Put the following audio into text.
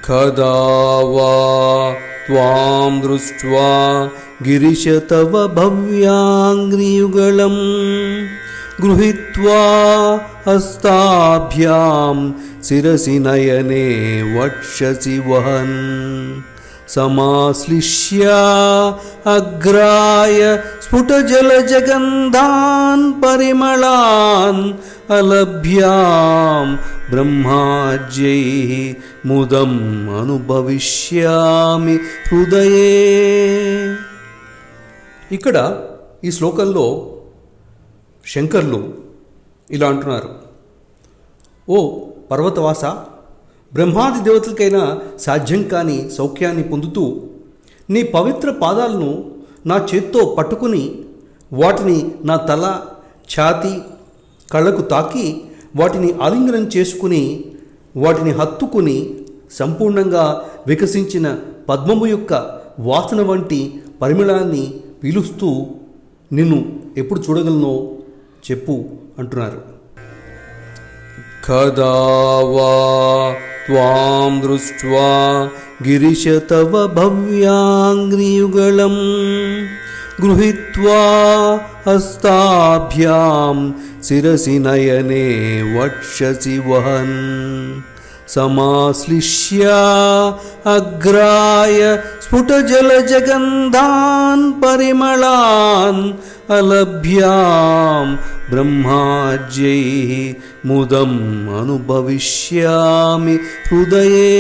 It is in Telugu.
कदा वा त्वां दृष्ट्वा गिरिश तव भव्याङ्घ्रियुगलं गृहीत्वा हस्ताभ्यां शिरसि नयने वक्षसि वहन् समाश्लिष्य अग्राय स्फुटजलजगन्धान् परिमलान् अलभ्यां ब्रह्माज्यैः मुदम् అనుభవిష్యామి హృదయే. ఇక్కడ ఈ శ్లోకంలో శంకర్లు ఇలా అంటున్నారు: ఓ పర్వతవాస, బ్రహ్మాది దేవతలకైనా సాధ్యం కాని సౌఖ్యాన్ని పొందుతూ నీ పవిత్ర పాదాలను నా చేత్తో పట్టుకుని వాటిని నా తల, ఛాతీ, కళ్ళకు తాకి వాటిని ఆలింగనం చేసుకుని వాటిని హత్తుకుని సంపూర్ణంగా వికసించిన పద్మము యొక్క వాసన వంటి పరిమళాన్ని పీలుస్తూ నిన్ను ఎప్పుడు చూడగలనో చెప్పు అంటున్నారు. కదా వా త్వాం దృష్ట్వా గిరిశ తవ భవ్యాంఘ్రియుగళం గృహీత్వా హస్తాభ్యాం శిరసి నయనే వక్షసి వహన్ समाश्लिष्य अग्राय स्फुटजलजगन्धान् परिमलान् अलभ्यां ब्रह्माज्यैः मुदम् అనుభవిష్యామి హృదయే.